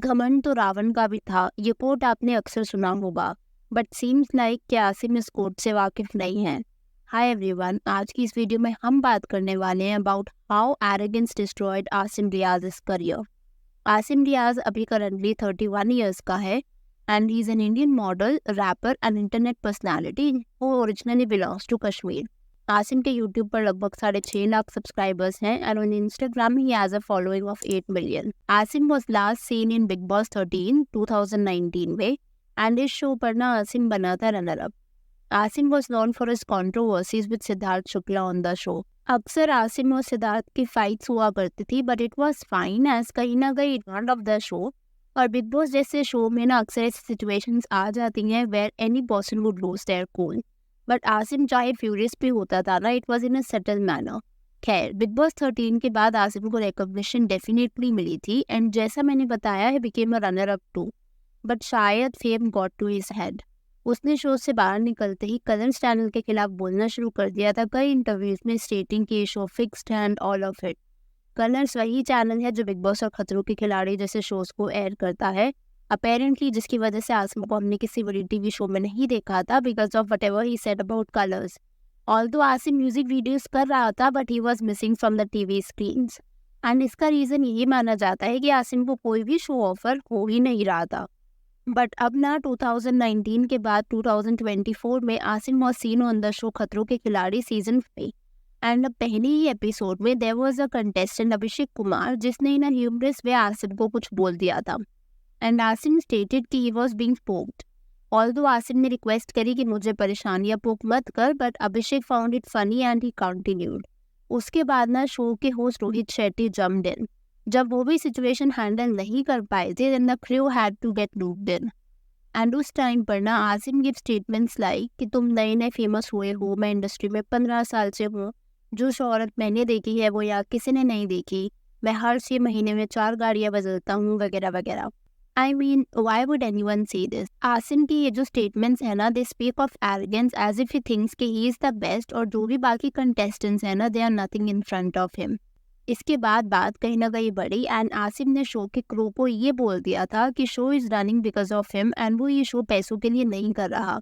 घमंड तो रावण का भी था, ये कोट आपने अक्सर सुना होगा, बट सीम्स लाइक कि आसिम इस कोट से वाकिफ नहीं है। हाय एवरीवन, आज की इस वीडियो में हम बात करने वाले हैं about how arrogance destroyed Asim Riaz's career. Asim Riaz अभी करंटली 31 ईयर्स का है and he is an Indian model, rapper and internet personality who originally belongs to Kashmir. Asim के यूट्यूब पर लगभग 6.5 लाख सब्सक्राइबर्स हैं and on Instagram he has a following of 8 million. Asim was last seen in Bigg Boss 13 2019 में and इस show पर ना आसिम बना था runner up. Asim was known for his controversies with Siddharth Shukla on the show। अक्सर आसिम और सिद्धार्थ की फाइट्स हुआ करती थी but it was fine as कहीं ना कहीं एंड ऑफ द शो। और बिग बॉस जैसे शो में ना अक्सर ऐसी सिचुएशंस आ जाती हैं where any person would lose their cool, but Asim चाहे फ्यूरियस भी होता था ना, it was in a subtle manner. खैर, बिग बॉस 13 के बाद आसिम को रिकॉग्निशन डेफिनेटली मिली थी एंड जैसा मैंने बताया है became a runner up too, but शायद fame got to his head. उसने शो से बाहर निकलते ही कलर्स चैनल के खिलाफ बोलना शुरू कर दिया था कई इंटरव्यूज में, स्टेटिंग कि शो फिक्स्ड है and all of it. Colours वही चैनल है जो बिग बॉस और खतरों के खिलाड़ी जैसे शोज को एयर करता है अपेरेंटली, जिसकी वजह से आसिम को हमने किसी बड़ी टीवी शो में नहीं देखा था because of whatever he said about colours. Although Asim music videos कर रहा था but he was missing from the TV screens and इसका रीजन यही माना जाता है कि आसिम को कोई भी शो ऑफर हो ही नहीं रहा था। बट अब ना 2019 के बाद 2024 में Asim was scene on the show खतरों के खिलाड़ी सीजन 5 एंड पहले ही एपिसोड में there was a contestant Abhishek Kumar जिसने इन ह्यूमरस वे आसिम को कुछ बोल दिया था एंड आसिम स्टेटेड कि he was being poked. Although Asim ने रिक्वेस्ट करी कि मुझे परेशान या पोक मत कर, but Abhishek found it funny and he continued. उसके बाद ना शो के host Rohit Shetty jumped in. जब वो भी सिचुएशन हैंडल नहीं कर पाए थे then the crew had to get looped in and उस टाइम पर ना आसिम गिव स्टेटमेंट्स लाइक कि तुम नए नए फेमस हुए हो, मैं इंडस्ट्री में 15 साल से हूँ, जो शोहरत मैंने देखी है वो यहाँ किसी ने नहीं देखी, मैं हर 6 महीने में 4 गाड़ियाँ बदलता हूँ वगैरह वगैरह। I mean why would anyone say this. Asim की ये जो स्टेटमेंट्स है ना, they speak of arrogance as if he thinks कि ही इज द बेस्ट और जो भी बाकी कंटेस्टेंट्स हैं ना, they are nothing in front of him. इसके बाद बात कहीं ना कहीं बढ़ी एंड आसिम ने शो के क्रू को ये बोल दिया था कि show is running because of him and वो ये शो पैसों के लिए नहीं कर रहा।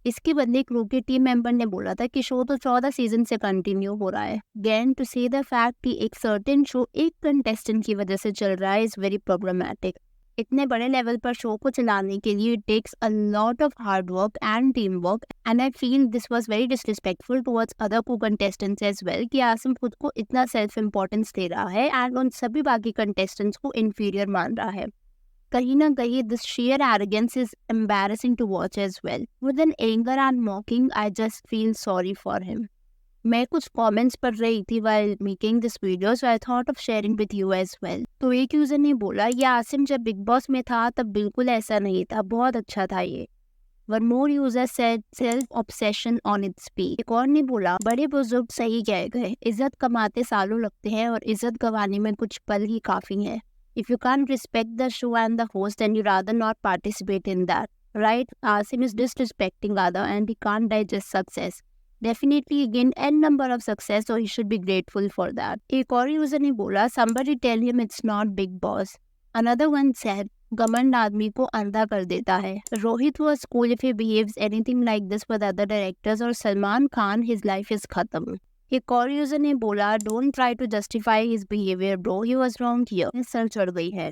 इसके बदले क्रू के टीम मेंबर ने बोला था कि शो तो 14 सीजन से कंटिन्यू हो रहा है। अगेन टू से द फैक्ट कि एक सर्टेन शो एक कंटेस्टेंट की वजह से चल रहा है इज वेरी प्रॉब्लमैटिक। इतने बड़े लेवल पर शो को चलाने के लिए it takes a lot of hard work and team work and I feel this was very disrespectful towards other को कंटेस्टेंट्स एज वेल कि आसिम खुद को इतना सेल्फ इम्पोर्टेंस दे रहा है एंड उन सभी बाकी कंटेस्टेंट्स को इन्फीरियर मान रहा है। कहीं ना कहीं this sheer arrogance is embarrassing to watch as well. With an anger and mocking I just feel sorry for him. मैं कुछ कमेंट्स पढ़ रही थी while making this video, so I thought of sharing with you as well. तो एक user ने बोला ये आसिम जब बिग बॉस में था तब बिल्कुल ऐसा नहीं था, बहुत अच्छा था ये। One more user said self obsession on its peak. एक और ने बोला बड़े बुजुर्ग सही कह गए, इज्जत कमाते सालों लगते हैं और इज्जत गंवाने में कुछ पल ही काफी है। If you can't respect the show and the host then you rather not participate in that, right? Asim is disrespecting other and he can't digest success. Definitely again n number of success so he should be grateful for that. एक और user ने बोला somebody tell him it's not big boss. Another one said घमंड आदमी को अंधा कर देता है। Rohit was cool if he behaves anything like this with other directors और Salman Khan his life is खत्म। एक और यूजर ने बोला don't try to justify his behavior bro, he was wrong here। Sir चढ़ गई है।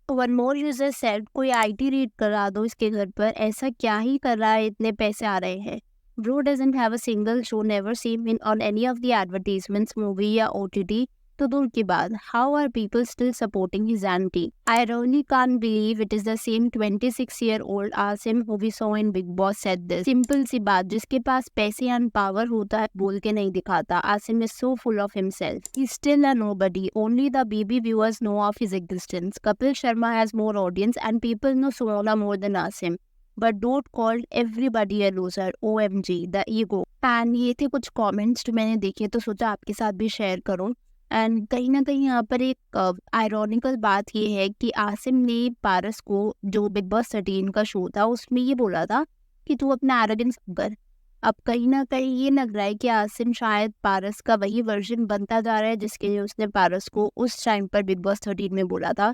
One more user said कोई IT रीड करा दो इसके घर पर, ऐसा क्या ही कर रहा है, इतने पैसे आ रहे हैं। Bro doesn't have a single show, never seen him on any of the advertisements, movie या OTT, तो दूर की बात, how are people still supporting his antic? I really can't believe it is the same 26-year-old Asim who we saw in Big Boss said this. Simple सी बात, जिसके पास पैसे and power होता है बोल के नहीं दिखाता। Asim is so full of himself. He's still a nobody. Only the BB viewers know of his existence. Kapil Sharma has more audience and people know Sonona more than Asim. But don't call everybody a loser. OMG, the ego. And ये थे कुछ comments जो मैंने देखे तो सोचा आपके साथ भी शेयर करूं। एंड कहीं ना कहीं यहाँ पर एक आयरॉनिकल बात ये है कि आसिम ने पारस को, जो बिग बॉस 13 का शो था उसमें ये बोला था कि तू अपना एरोगेंस कर। अब कहीं ना कहीं ये लग रहा है कि आसिम शायद पारस का वही वर्जन बनता जा रहा है जिसके लिए उसने पारस को उस टाइम पर बिग बॉस 13 में बोला था।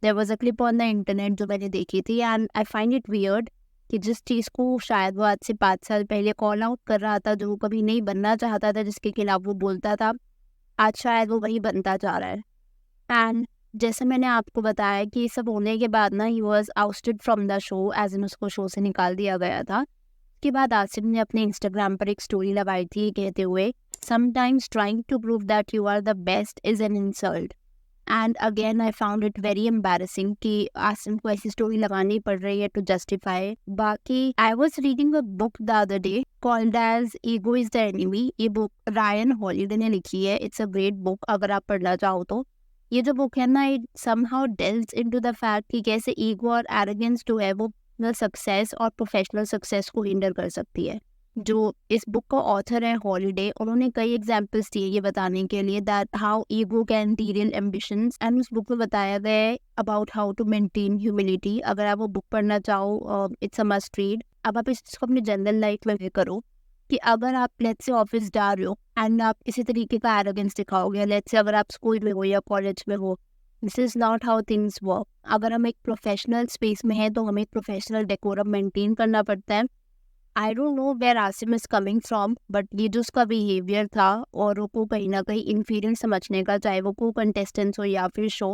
There was a clip on the internet जो मैंने देखी थी, and I find it weird कि जिस चीज़ को शायद वो आज से 5 साल पहले कॉल आउट कर रहा था, जो वो कभी नहीं बनना चाहता था, जिसके खिलाफ वो बोलता था, आज शायद वो वही बनता जा रहा है। एंड जैसे मैंने आपको बताया कि ये सब होने के बाद ना he was ousted from the show, as in उसको शो से निकाल दिया गया था। उसके बाद आसिफ ने अपने इंस्टाग्राम पर एक स्टोरी लगाई थी कहते हुए, sometimes trying to prove that you are the best is an insult. And again I found it very embarrassing कि आसिम को ऐसी स्टोरी लगानी पड़ रही है टू जस्टिफाई। बाकी I was reading a book the other day called as ego is the enemy. ये book Ryan Holiday ने लिखी है। इट्स अ ग्रेट बुक, अगर आप पढ़ना चाहो तो। ये जो बुक है ना, it somehow delves into the fact कि कैसे ईगो और एरोगेंस जो है वो सक्सेस और प्रोफेशनल सक्सेस को हिंडर कर सकती है। जो इस बुक का ऑथर है हॉलिडे, उन्होंने कई एग्जांपल्स दिए ये बताने के लिए that how ego can derail ambitions. And उस बुक में बताया गया है about how to maintain humility. अगर आप वो बुक पढ़ना चाहो, इट्स अ मस्ट रीड। अब आप इसको अपनी जनरल लाइफ में भी करो कि अगर आप लेट्स से ऑफिस जा रहे हो एंड आप इसी तरीके का एरोगेंस दिखाओगे, लेट्स से अगर आप स्कूल में हो या कॉलेज में हो, this is not how things work. अगर हम एक प्रोफेशनल स्पेस में हैं तो हमें एक प्रोफेशनल डेकोरम मेंटेन करना पड़ता है। I don't know where Asim is coming from, but ये जो उसका बिहेवियर था और को कहीं ना कहीं इन्फीरियर समझने का, चाहे वो को कंटेस्टेंट्स हो या फिर शो,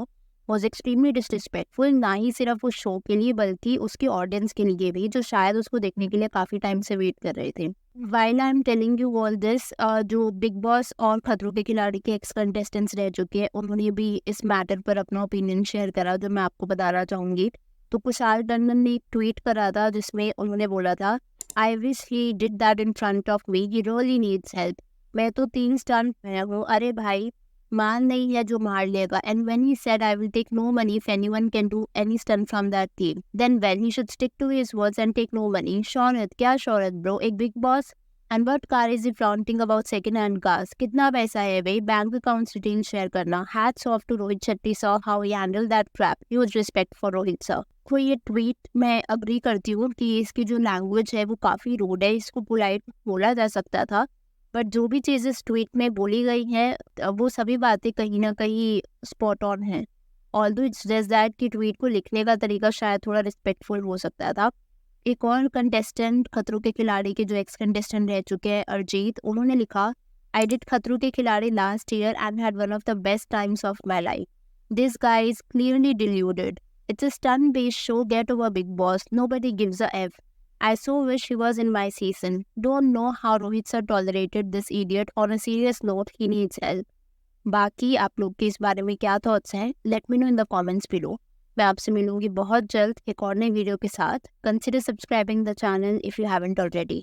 वॉज एक्सट्रीमली डिसरिस्पेक्टफुल, ना ही सिर्फ उस शो के लिए बल्कि उसकी ऑडियंस के लिए भी, जो शायद उसको देखने के लिए काफ़ी टाइम से वेट कर रहे थे। While I am telling you all this, जो बिग बॉस और खतरों के खिलाड़ी के एक्स कंटेस्टेंट्स रह चुके हैं, उन्होंने भी इस मैटर पर अपना ओपिनियन शेयर करा, जो मैं आपको बताना चाहूँगी। तो कुशाल टंडन ने एक ट्वीट करा था जिसमें उन्होंने बोला था, I wish he did that in front of me, he really needs help. मैं तो 3 स्टंट में हूँ, अरे भाई मान नहीं है जो मार लेगा। And when he said I will take no money if anyone can do any stunt from that team, then well he should stick to his words and take no money. शौहरत, क्या शौहरत ब्रो, एक Bigg Boss and what car is he flaunting about second hand cars? कितना पैसा है भाई, bank account detail share करना। Hats off to Rohit Shetty sir, how he handle that trap, huge respect for Rohit sir. कोई ये ट्वीट मैं agree करती हूँ कि इसकी जो लैंग्वेज है वो काफ़ी रूड है, इसको पोलाइट बोला जा सकता था, बट जो भी चीज़ इस ट्वीट में बोली गई हैं वो सभी बातें कहीं ना कहीं स्पॉट ऑन हैं। ऑल्दो इट्स जस्ट दैट कि ट्वीट को लिखने का तरीका शायद थोड़ा रिस्पेक्टफुल हो सकता था। एक और कंटेस्टेंट खतरों के खिलाड़ी के जो एक्स कंटेस्टेंट रह चुके हैं, अरिजीत, उन्होंने लिखा, आई डिड खतरों के खिलाड़ी last year and had one of the best times of my life. This guy is clearly deluded. It's a stunt-based show. Get over Big Boss. Nobody gives a F. I so wish he was in my season. Don't know how Rohit sir tolerated this idiot. On a serious note, he needs help. बाकी आप लोग के इस बारे में क्या thoughts हैं? Let me know in the comments below. मैं आपसे मिलूंगी बहुत जल्द एक और नई वीडियो के साथ. Consider subscribing the channel if you haven't already.